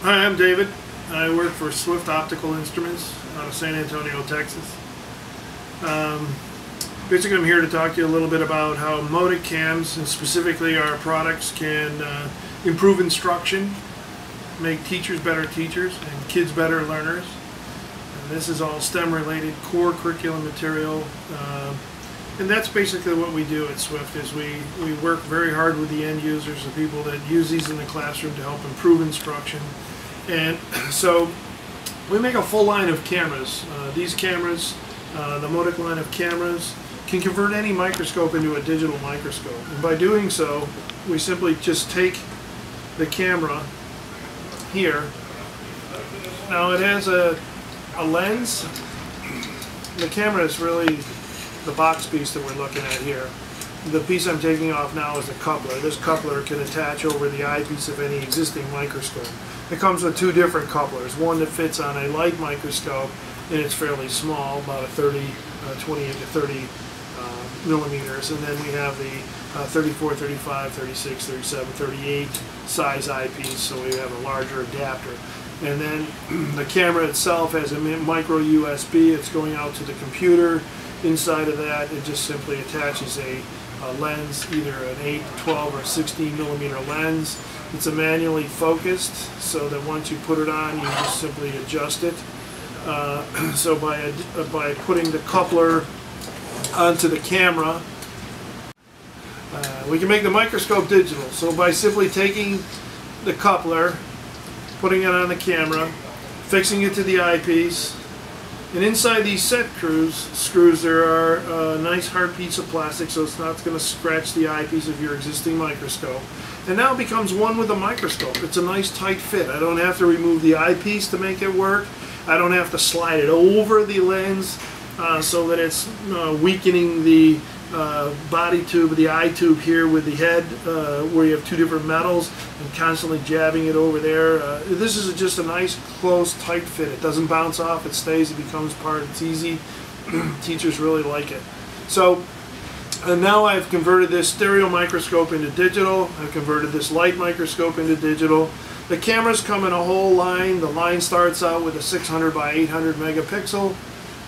Hi, I'm David. I work for Swift Optical Instruments out of San Antonio, Texas. Basically, I'm here to talk to you a little bit about how Moticams, and specifically our products, can improve instruction, make teachers better teachers, and kids better learners. And this is all STEM-related core curriculum material. And that's basically what we do at Swift, is we work very hard with the end users, the people that use these in the classroom to help improve instruction. And so we make a full line of cameras. These cameras, the Motic line of cameras, can convert any microscope into a digital microscope. And by doing so, we simply just take the camera here. Now it has a lens. The camera is really the box piece that we're looking at here. The piece I'm taking off now is the coupler. This coupler can attach over the eyepiece of any existing microscope. It comes with two different couplers. One that fits on a light microscope, and it's fairly small, about a 28 to 30 millimeters. And then we have the 34, 35, 36, 37, 38 size eyepiece, so we have a larger adapter. And then the camera itself has a micro USB. It's going out to the computer. Inside of that, it just simply attaches a lens, either an 8, 12, or 16 millimeter lens. It's a manually focused, so that once you put it on, you just simply adjust it. So by putting the coupler onto the camera, we can make the microscope digital. So by simply taking the coupler, putting it on the camera, fixing it to the eyepiece, and inside these set screws there are a nice hard piece of plastic, so it's not going to scratch the eyepiece of your existing microscope. And now it becomes one with the microscope. It's a nice tight fit. I don't have to remove the eyepiece to make it work. I don't have to slide it over the lens so that it's weakening the body tube, the eye tube here with the head, where you have two different metals, and constantly jabbing it over there. This is just a nice, close, tight fit. It doesn't bounce off, it stays, it becomes part, it's easy. Teachers really like it. So now I've converted this stereo microscope into digital. I've converted this light microscope into digital. The cameras come in a whole line. The line starts out with a 600 by 800 megapixel.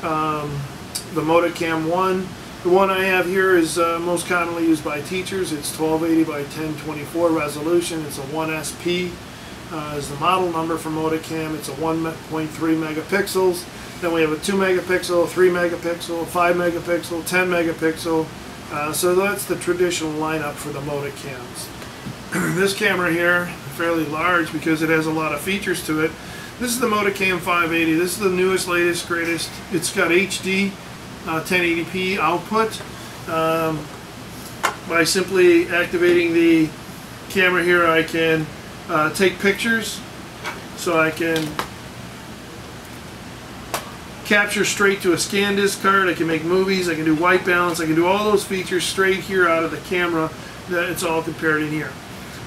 The Moticam 1. The one I have here is most commonly used by teachers. It's 1280 by 1024 resolution. It's a 1SP is the model number for Moticam. It's a 1.3 megapixels. Then we have a 2 megapixel, 3 megapixel, 5 megapixel, 10 megapixel. So that's the traditional lineup for the Moticams. This camera here, fairly large because it has a lot of features to it. This is the Moticam 580. This is the newest, latest, greatest. It's got HD 1080p output. By simply activating the camera here, I can take pictures, so I can capture straight to a scan disc card. I can make movies, I can do white balance, I can do all those features straight here out of the camera. It's all compared in here.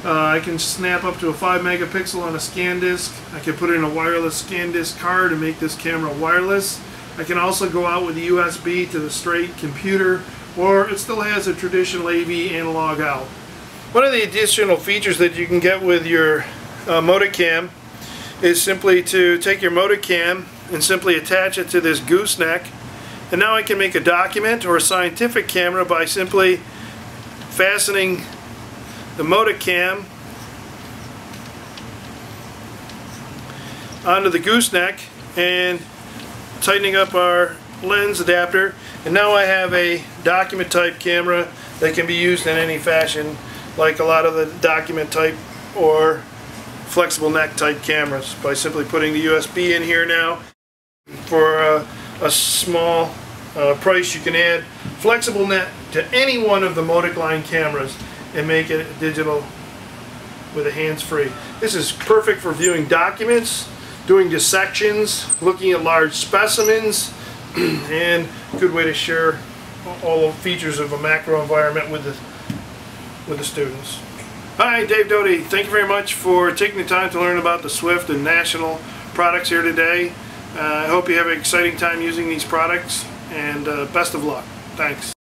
I can snap up to a 5 megapixel on a scan disc. I can put in a wireless scan disc card and make this camera wireless. I can also go out with the USB to the straight computer, or it still has a traditional AV analog out. One of the additional features that you can get with your Moticam is simply to take your Moticam and simply attach it to this gooseneck. And now I can make a document or a scientific camera by simply fastening the Moticam onto the gooseneck and tightening up our lens adapter, and now I have a document type camera that can be used in any fashion, like a lot of the document type or flexible neck type cameras, by simply putting the USB in here. Now for a small price, you can add flexible net to any one of the Motic line cameras and make it digital with a hands-free. This is perfect for viewing documents, doing dissections, looking at large specimens, and a good way to share all the features of a macro environment with the students. Hi, Dave Doty. Thank you very much for taking the time to learn about the Swift and National products here today. I hope you have an exciting time using these products, and best of luck. Thanks.